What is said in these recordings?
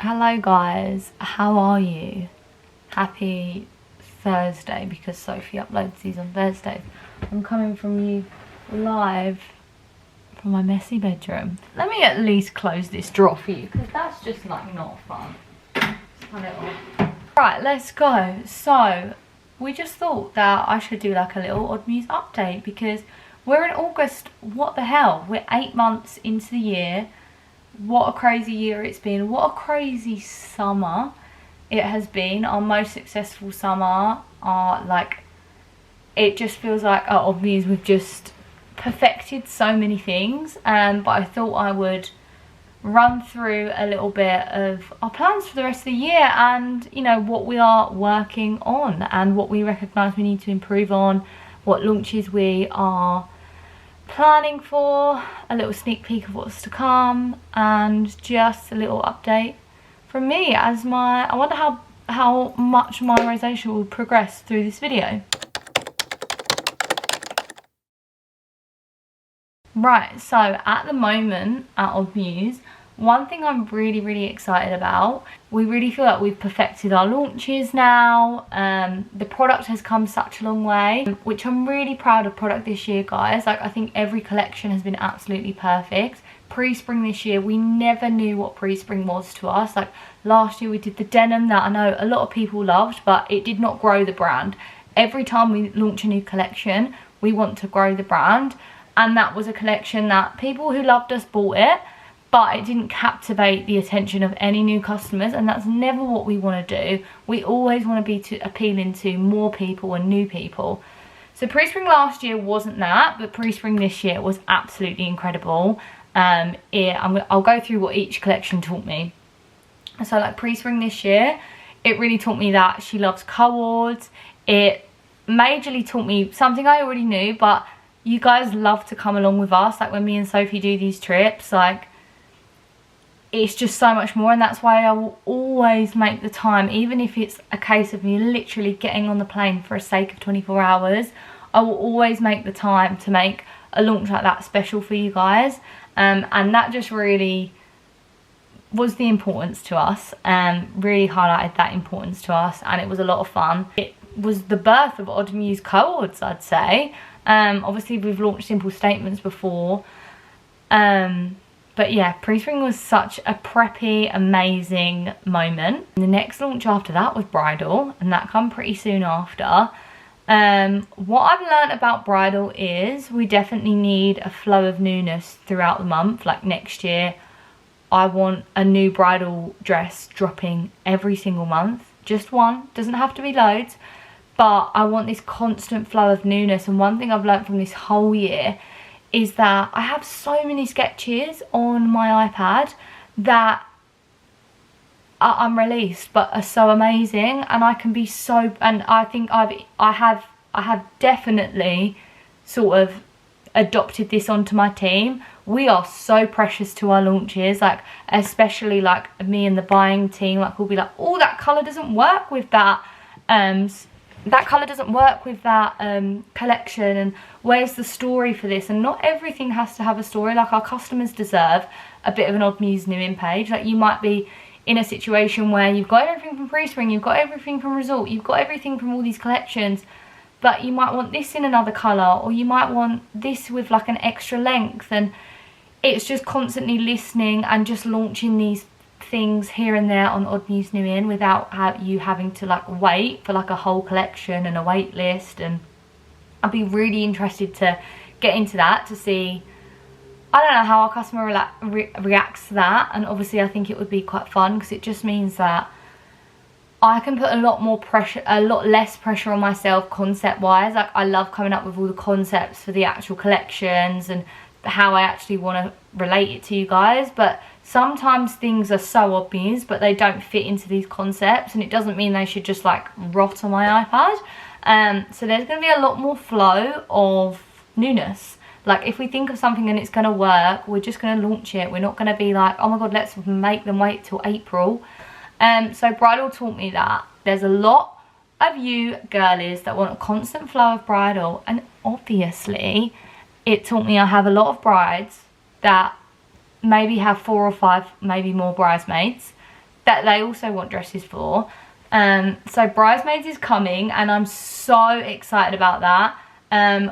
Hello guys, how are you? Happy Thursday, because Sophie uploads these on Thursdays. I'm coming from you live from my messy bedroom. Let me at least close this drawer for you, because that's just like not fun. Right, let's go. So we just thought that I should do like a little Odd Muse update, because we're in August. What the hell, we're 8 months into the year. What a crazy year it's been. What a crazy summer it has been. Our most successful summer. It just feels like at Odd Muse we've just perfected so many things. But I thought I would run through a little bit of our plans for the rest of the year, and you know, what we are working on and what we recognise we need to improve on, what launches we are planning for, a little sneak peek of what's to come, and just a little update from me as I wonder how much my rosacea will progress through this video. Right, so at the moment at Odd Muse, one thing I'm really excited about, we really feel like we've perfected our launches now. The product has come such a long way, which I'm really proud of product this year, guys. Like, I think every collection has been absolutely perfect. Pre-spring this year, we never knew what pre-spring was to us. Like last year we did the denim that I know a lot of people loved, but it did not grow the brand. Every time we launch a new collection, we want to grow the brand. And that was a collection that people who loved us bought it, but it didn't captivate the attention of any new customers, and that's never what we want to do. We always want to be appealing to more people and new people. So pre-spring last year wasn't that, but pre-spring this year was absolutely incredible. I'll go through what each collection taught me. So like pre-spring this year, it really taught me that she loves co-ords. It majorly taught me something I already knew, but you guys love to come along with us. Like when me and Sophie do these trips, like it's just so much more, and that's why I will always make the time, even if it's a case of me literally getting on the plane for a sake of 24 hours, I will always make the time to make a launch like that special for you guys. And that just really was the importance to us, and really highlighted that importance to us, and it was a lot of fun. It was the birth of Odd Muse co-ords, I'd say. Obviously we've launched simple statements before, but yeah, pre-spring was such a preppy, amazing moment. And the next launch after that was Bridal, and that come pretty soon after. What I've learned about Bridal is we definitely need a flow of newness throughout the month. Like next year, I want a new bridal dress dropping every single month. Just one, doesn't have to be loads, but I want this constant flow of newness. And one thing I've learned from this whole year is that I have so many sketches on my iPad that are unreleased but are so amazing, and I can be so, and I think I have definitely sort of adopted this onto my team. We are so precious to our launches, like especially like me and the buying team, like we'll be like, oh, that colour doesn't work with that colour doesn't work with that collection, and where's the story for this? And not everything has to have a story. Like our customers deserve a bit of an Odd Muse new in page. Like you might be in a situation where you've got everything from pre-spring, you've got everything from resort, you've got everything from all these collections, but you might want this in another colour, or you might want this with like an extra length. And it's just constantly listening and just launching these things here and there on Odd Muse New In without you having to like wait for like a whole collection and a wait list. And I'd be really interested to get into that, to see, I don't know how our customer reacts to that. And obviously I think it would be quite fun, because it just means that I can put a lot less pressure on myself concept wise. Like I love coming up with all the concepts for the actual collections and how I actually want to relate it to you guys, but sometimes things are so obvious but they don't fit into these concepts, and it doesn't mean they should just like rot on my iPad. So there's going to be a lot more flow of newness. Like if we think of something and it's going to work, we're just going to launch it. We're not going to be like, oh my god, let's make them wait till April. So Bridal taught me that there's a lot of you girlies that want a constant flow of bridal, and obviously it taught me I have a lot of brides that maybe have 4 or 5, maybe more bridesmaids that they also want dresses for. So Bridesmaids is coming, and I'm so excited about that.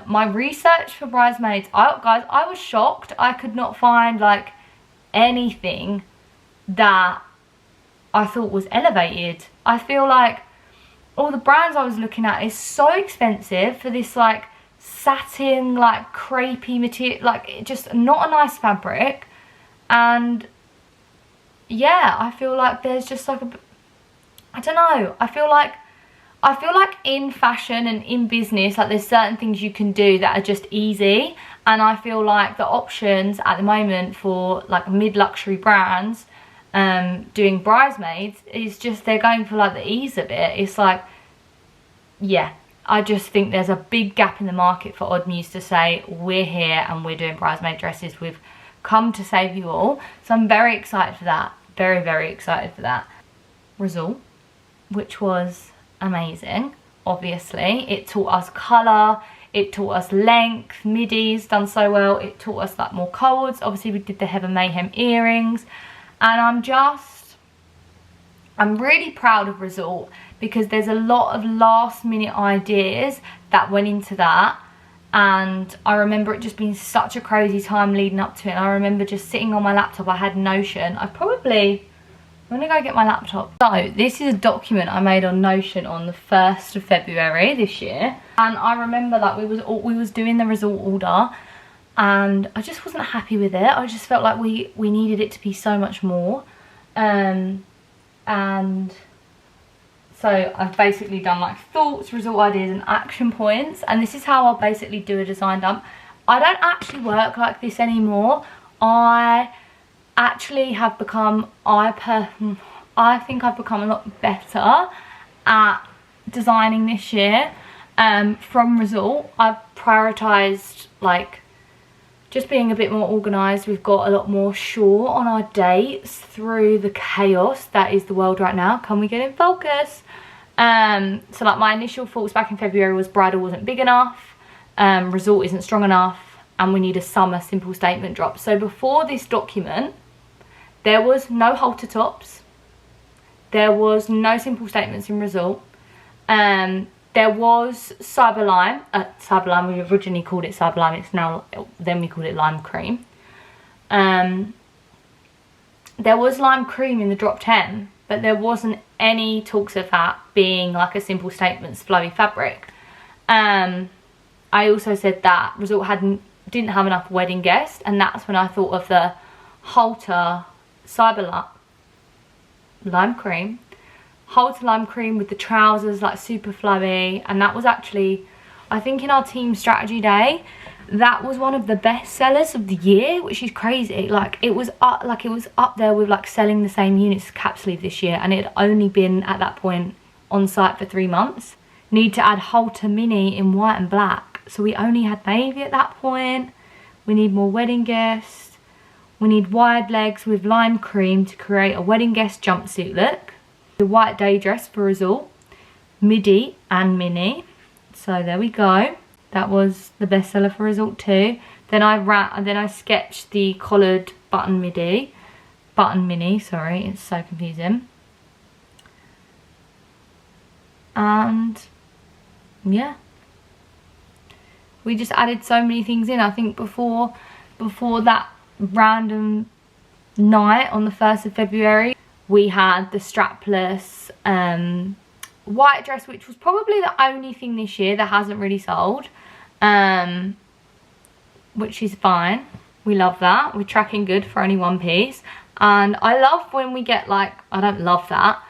My research for Bridesmaids, guys, I was shocked. I could not find like anything that I thought was elevated. I feel like all the brands I was looking at is so expensive for this like satin, like crepey material, like just not a nice fabric. And yeah, I feel like there's just like I don't know, I feel like in fashion and in business, like there's certain things you can do that are just easy, and I feel like the options at the moment for like mid-luxury brands doing Bridesmaids is just, they're going for like the ease of it. It's like, yeah, I just think there's a big gap in the market for Odd Muse to say, we're here and we're doing bridesmaid dresses, we've come to save you all. So I'm very excited for that, very, very excited for that. Result, which was amazing. Obviously it taught us colour, it taught us length, midis done so well, it taught us like more colds. Obviously we did the Heaven Mayhem earrings, and I'm really proud of Result because there's a lot of last minute ideas that went into that, and I remember it just being such a crazy time leading up to it. And I remember just sitting on my laptop, I had Notion. I'm gonna go get my laptop. So this is a document I made on Notion on the 1st of February this year, and I remember that we was doing the Result order, and I just wasn't happy with it. I just felt like we needed it to be so much more, and so I've basically done like thoughts, result ideas and action points, and this is how I'll basically do a design dump. I don't actually work like this anymore. I actually have become, I think I've become a lot better at designing this year. From Result, I've prioritised like just being a bit more organised. We've got a lot more sure on our dates through the chaos that is the world right now. Can we get in focus? So like my initial thoughts back in February was Bridal wasn't big enough, Result isn't strong enough, and we need a summer simple statement drop. So before this document, there was no halter tops, there was no simple statements in Result, there was Cyberlime, we originally called it Cyberlime, then we called it Lime Cream. There was Lime Cream in the drop 10, but there wasn't any talks of that being like a simple statements flowy fabric. I also said that Result didn't have enough wedding guests, and that's when I thought of the halter Cyberlime Lime Cream. Halter Lime Cream with the trousers like super flowy, and that was actually, I think in our team strategy day, that was one of the best sellers of the year, which is crazy. Like it was up there with like selling the same units as cap sleeve this year, and it had only been at that point on site for 3 months. Need to add halter mini in white and black, so we only had navy at that point. We need more wedding guests. We need wide legs with lime cream to create a wedding guest jumpsuit look. The white day dress for Result, midi and mini. So there we go. That was the bestseller for Result too. Then I sketched the collared button mini. Sorry, it's so confusing. And yeah, we just added so many things in. I think before that random night on the 1st of February, we had the strapless white dress, which was probably the only thing this year that hasn't really sold, which is fine. We love that. We're tracking good for only 1 piece. And I love when we get like, I don't love that,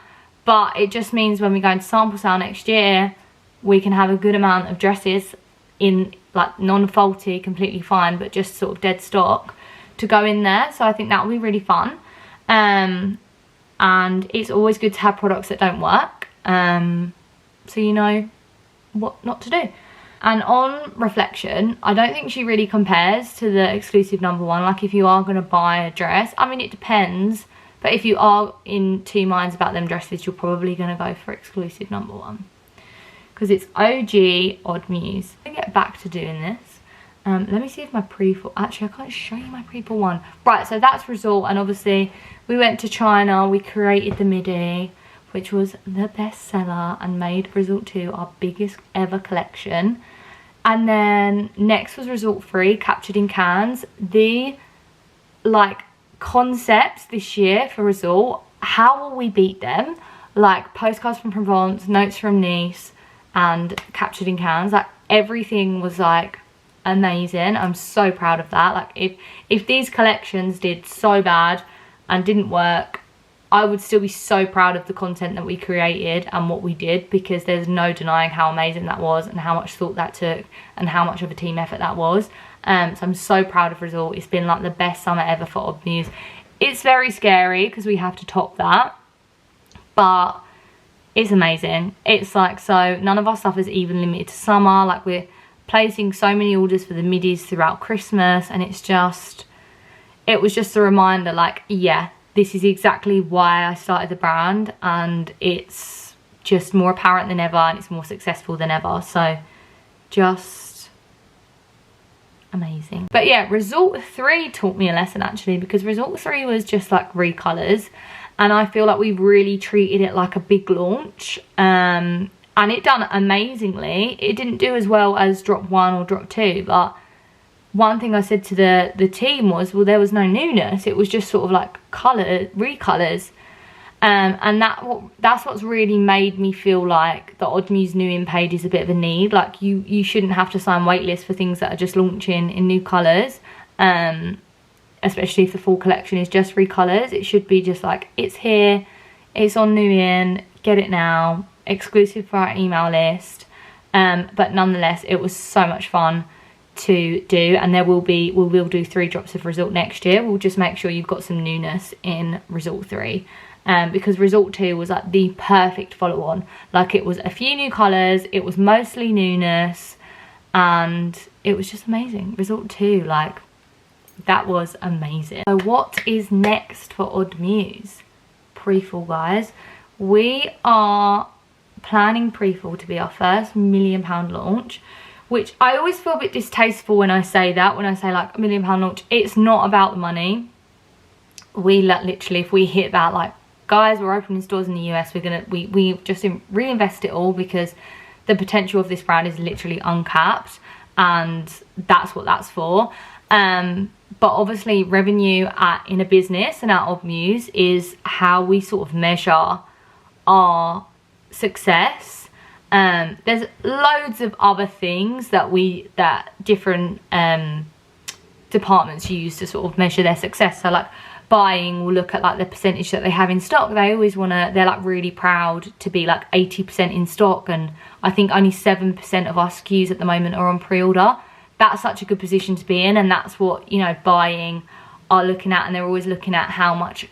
but it just means when we go into sample sale next year, we can have a good amount of dresses in like non-faulty, completely fine, but just sort of dead stock to go in there. So I think that will be really fun. And it's always good to have products that don't work, so you know what not to do. And on reflection, I don't think she really compares to the exclusive #1. Like if you are going to buy a dress, I mean it depends, but if you are in 2 minds about them dresses, you're probably going to go for exclusive #1 because it's OG Odd Muse. I'm going to get back to doing this. Let me see if my pre-fall, actually I can't show you my pre-fall one. Right, so that's Resort, and obviously we went to China, we created the midi, which was the best seller and made Resort 2 our biggest ever collection. And then next was Resort 3, Captured in Cans. The like concepts this year for Resort, how will we beat them? Like Postcards from Provence, Notes from Nice, and Captured in Cans. Like everything was like amazing. I'm so proud of that. Like if these collections did so bad and didn't work, I would still be so proud of the content that we created and what we did, because there's no denying how amazing that was and how much thought that took and how much of a team effort that was. So I'm so proud of Resort. It's been like the best summer ever for Odd Muse. It's very scary because we have to top that, but it's amazing. It's like, so none of our stuff is even limited to summer. Like we're placing so many orders for the middies throughout Christmas, and it was just a reminder, like, yeah, this is exactly why I started the brand, and it's just more apparent than ever, and it's more successful than ever. So just amazing. But yeah, Resort 3 taught me a lesson actually, because Resort 3 was just like recolors, and I feel like we really treated it like a big launch. And it done amazingly. It didn't do as well as drop 1 or drop 2, but one thing I said to the team was, well, there was no newness. It was just sort of like recolors. And that's what's really made me feel like the Odd Muse new in page is a bit of a need. Like you shouldn't have to sign waitlists for things that are just launching in new colours. Especially if the full collection is just recolors. It should be just like, it's here, it's on new in, get it now, exclusive for our email list. But nonetheless, it was so much fun to do, and we will do 3 drops of Resort next year. We'll just make sure you've got some newness in Resort 3, because Resort 2 was like the perfect follow-on. Like it was a few new colours, it was mostly newness, and it was just amazing. Resort 2, like, that was amazing. So what is next for Odd Muse? Pre-fall, guys. We are planning pre-fall to be our first £1 million launch, which I always feel a bit distasteful when I say that, when I say like £1 million launch. It's not about the money. We literally, if we hit that, like, guys, we're opening stores in the US, we just reinvest it all, because the potential of this brand is literally uncapped, and that's what that's for. But obviously revenue in a business and at Odd Muse is how we sort of measure our success. There's loads of other things that different departments use to sort of measure their success. So like buying will look at like the percentage that they have in stock. They always they're like really proud to be like 80% in stock, and I think only 7% of our SKUs at the moment are on pre-order. That's such a good position to be in, and that's what, you know, buying are looking at, and they're always looking at how much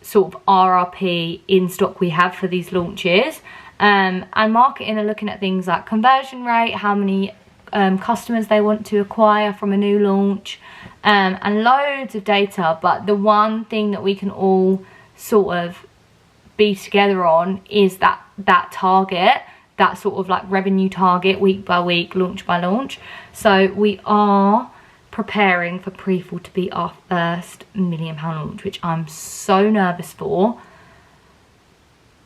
sort of RRP in stock we have for these launches. And marketing are looking at things like conversion rate, how many customers they want to acquire from a new launch, and loads of data. But the one thing that we can all sort of be together on is that target, that sort of like revenue target, week by week, launch by launch. So we are preparing for pre-fall to be our first £1 million launch, which I'm so nervous for.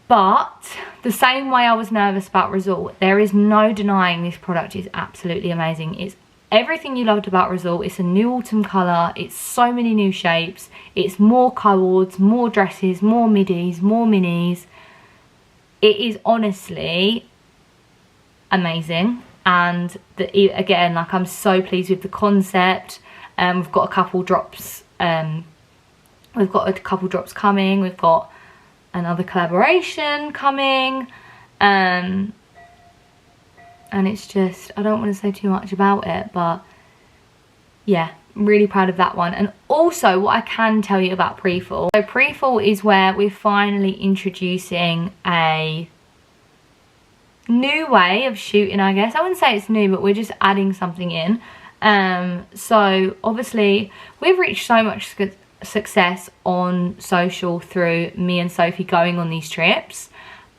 But the same way I was nervous about Resort, there is no denying this product is absolutely amazing. It's everything you loved about Resort. It's a new autumn colour, it's so many new shapes, it's more co-ords, more dresses, more middies, more minis. It is honestly amazing, and again, like, I'm so pleased with the concept. We've got a couple drops coming, we've got another collaboration coming, and it's just, I don't want to say too much about it, but yeah, I'm really proud of that one. And also what I can tell you about pre-fall, so pre-fall is where we're finally introducing a new way of shooting, I guess. I wouldn't say it's new, but we're just adding something in. So obviously we've reached so much success on social through me and Sophie going on these trips,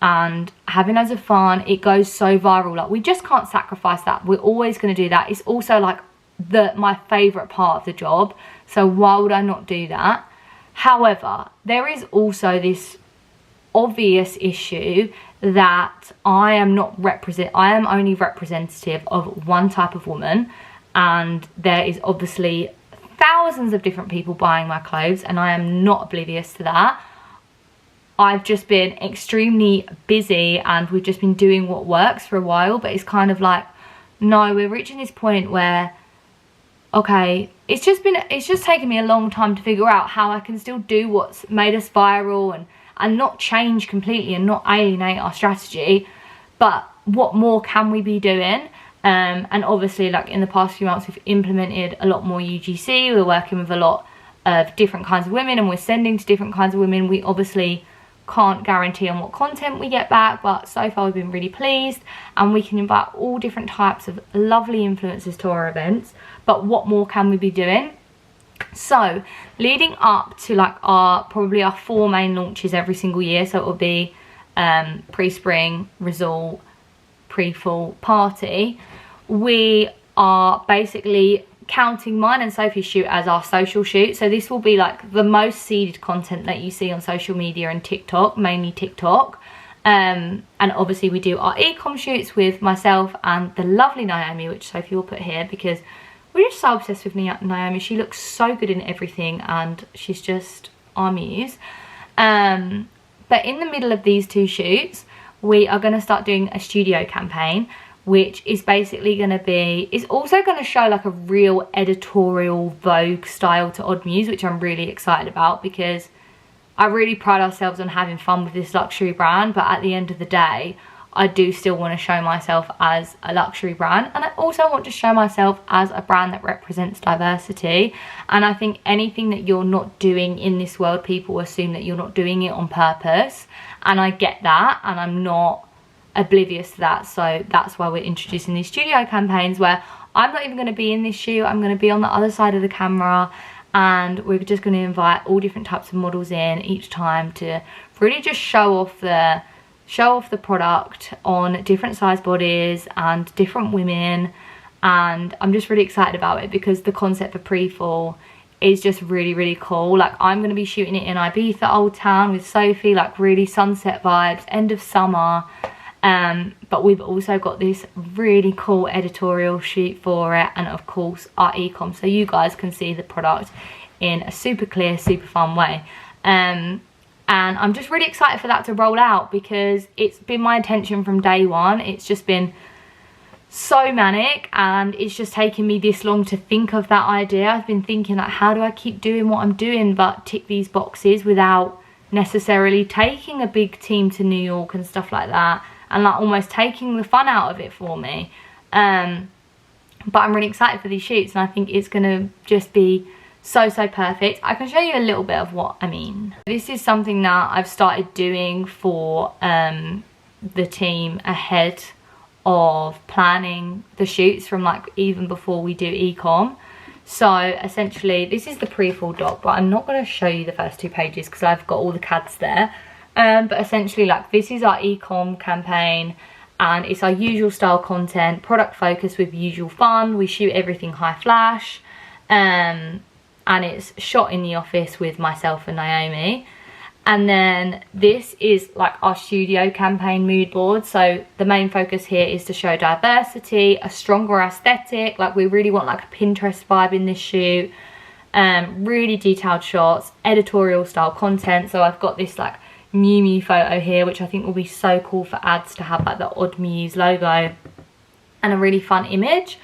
and having loads of fun. It goes so viral. Like, we just can't sacrifice that. We're always going to do that. It's also like my favourite part of the job, so why would I not do that? However, there is also this obvious issue that I am only representative of one type of woman, and there is obviously thousands of different people buying my clothes, and I am not oblivious to that. I've just been extremely busy and we've just been doing what works for a while, but it's kind of like, no, we're reaching this point where, okay, it's just taken me a long time to figure out how I can still do what's made us viral and not change completely and not alienate our strategy, but what more can we be doing? And obviously, like, in the past few months, we've implemented a lot more UGC. We're working with a lot of different kinds of women, and we're sending to different kinds of women. We obviously can't guarantee on what content we get back, but so far we've been really pleased, and we can invite all different types of lovely influencers to our events. But what more can we be doing? So leading up to like probably our 4 main launches every single year, so it will be pre-spring, resort, pre-fall, party, we are basically counting mine and Sophie's shoot as our social shoot. So this will be like the most seeded content that you see on social media and TikTok, mainly TikTok. And obviously we do our e-com shoots with myself and the lovely Naomi, which Sophie will put here because we're just so obsessed with Naomi. She looks so good in everything and she's just our muse. But in the middle of these 2 shoots, we are going to start doing a studio campaign, which is basically going to be, it's also going to show like a real editorial Vogue style to Odd Muse, which I'm really excited about because I really pride ourselves on having fun with this luxury brand, but at the end of the day, I do still want to show myself as a luxury brand, and I also want to show myself as a brand that represents diversity. And I think anything that you're not doing in this world, people assume that you're not doing it on purpose, and I get that, and I'm not oblivious to that. So that's why we're introducing these studio campaigns where I'm not even going to be in this shoot. I'm going to be on the other side of the camera, and we're just going to invite all different types of models in each time to really just show off the product on different size bodies and different women. And I'm just really excited about it because the concept for pre-fall is just really cool. Like, I'm going to be shooting it in Ibiza Old Town with Sophie, like really sunset vibes, end of summer. But we've also got this really cool editorial shoot for it, and of course our e-com, so you guys can see the product in a super clear, super fun way. And I'm just really excited for that to roll out because it's been my intention from day one. It's just been so manic and it's just taken me this long to think of that idea. I've been thinking, like, how do I keep doing what I'm doing but tick these boxes without necessarily taking a big team to New York and stuff like that, and like almost taking the fun out of it for me. But I'm really excited for these shoots, and I think it's gonna just be so perfect. I can show you a little bit of what I mean. This is something that I've started doing for the team ahead of planning the shoots, from like even before we do e-com. So essentially this is the pre-fall doc, but I'm not going to show you the first 2 pages because I've got all the CADs there. But essentially, like, this is our e-com campaign, and it's our usual style content, product focus with usual fun. We shoot everything high flash, and it's shot in the office with myself and Naomi. And then this is like our studio campaign mood board. So the main focus here is to show diversity, a stronger aesthetic. Like, we really want like a Pinterest vibe in this shoot. Really detailed shots, editorial style content. So I've got this like Miu Miu photo here, which I think will be so cool for ads to have like the Odd Muse logo and a really fun image.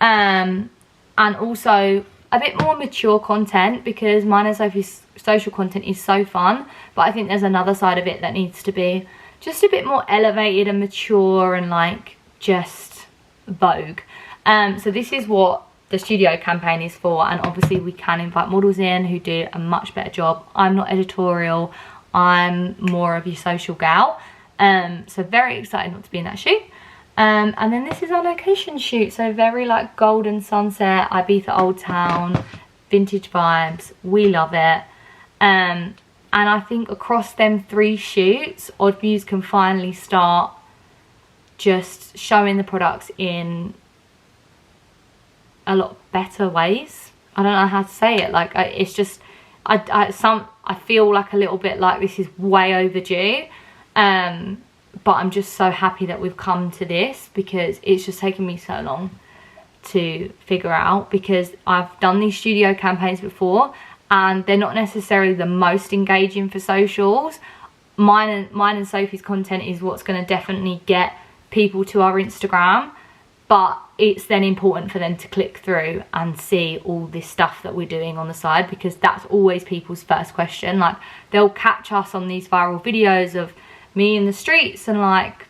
And also a bit more mature content because mine and Sophie's social content is so fun, but I think there's another side of it that needs to be just a bit more elevated and mature and like just Vogue. So this is what the studio campaign is for, and obviously we can invite models in who do a much better job. I'm not editorial, I'm more of your social gal. So very excited not to be in that shoot. And then this is our location shoot, so very like golden sunset, Ibiza Old Town, vintage vibes. We love it. And And I think across them 3 shoots, Odd Muse can finally start just showing the products in a lot better ways. I don't know how to say it. Like, it's just, I feel like a little bit like this is way overdue. But I'm just so happy that we've come to this, because it's just taken me so long to figure out, because I've done these studio campaigns before and they're not necessarily the most engaging for socials. Mine and Sophie's content is what's going to definitely get people to our Instagram, but it's then important for them to click through and see all this stuff that we're doing on the side, because that's always people's first question. Like, they'll catch us on these viral videos of me in the streets and like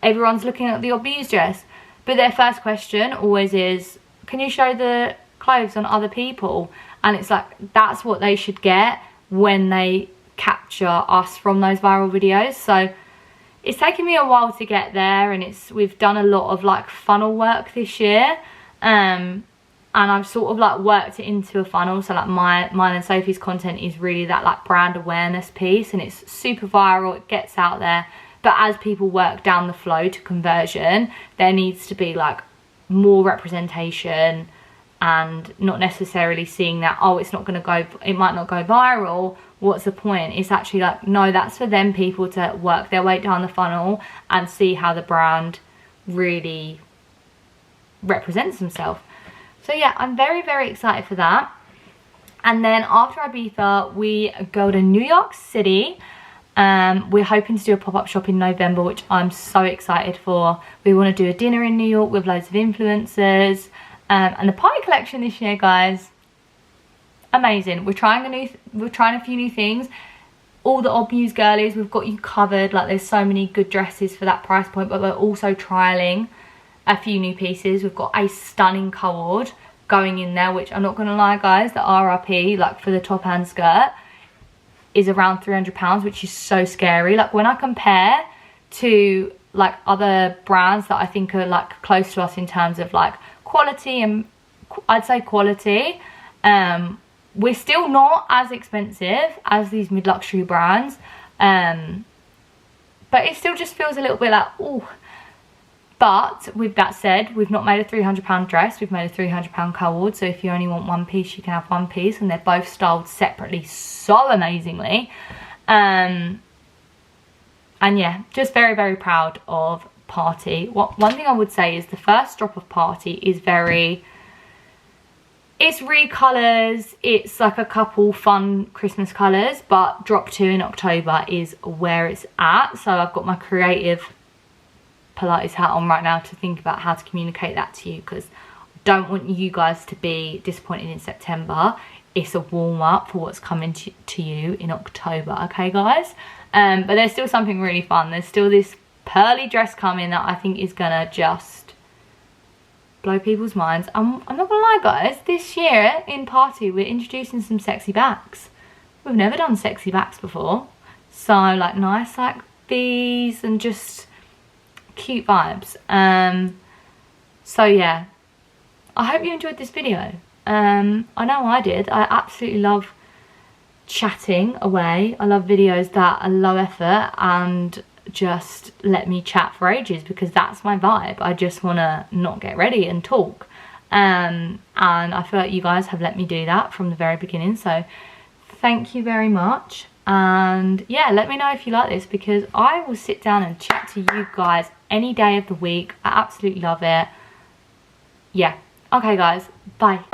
everyone's looking at the Odd Muse dress, but their first question always is, can you show the clothes on other people? And it's like, that's what they should get when they capture us from those viral videos. So it's taken me a while to get there, and we've done a lot of like funnel work this year, and I've sort of like worked it into a funnel. So like mine and Sophie's content is really that like brand awareness piece, and it's super viral, it gets out there. But as people work down the flow to conversion, there needs to be like more representation, and not necessarily seeing that, oh, it's not going to go, it might not go viral, what's the point? It's actually like, no, that's for them people to work their way down the funnel and see how the brand really represents themselves. So yeah, I'm very, very excited for that. And then after Ibiza, we go to New York City. We're hoping to do a pop-up shop in November, which I'm so excited for. We want to do a dinner in New York with loads of influencers. And the party collection this year, guys, amazing. We're trying a few new things. All the Odd Muse girlies, we've got you covered. Like, there's so many good dresses for that price point, but we're also trialing a few new pieces. We've got a stunning cord going in there, which I'm not gonna lie, guys, the RRP, like for the top and skirt, is around £300, which is so scary. Like, when I compare to like other brands that I think are like close to us in terms of like quality, and I'd say quality, we're still not as expensive as these mid-luxury brands, but it still just feels a little bit like, oh. But with that said, we've not made a £300 dress, we've made a £300 cord. So if you only want one piece, you can have one piece, and they're both styled separately so amazingly. And yeah, just very, very proud of Party. One thing I would say is the first drop of Party is it's recolours, it's like a couple fun Christmas colours, but drop 2 in October is where it's at. So I've got my creative Pilates hat on right now to think about how to communicate that to you, because I don't want you guys to be disappointed in September. It's a warm-up for what's coming to you in October, okay guys? But there's still something really fun. There's still this pearly dress coming that I think is gonna just blow people's minds. I'm not gonna lie, guys, this year in Party we're introducing some sexy backs. We've never done sexy backs before, so like nice like these and just cute vibes. So yeah, I hope you enjoyed this video. I know I did. I absolutely love chatting away. I love videos that are low effort and just let me chat for ages, because that's my vibe. I just want to not get ready and talk, and I feel like you guys have let me do that from the very beginning, so thank you very much. And yeah, let me know if you like this, because I will sit down and chat to you guys any day of the week. I absolutely love it. Yeah, okay guys, bye.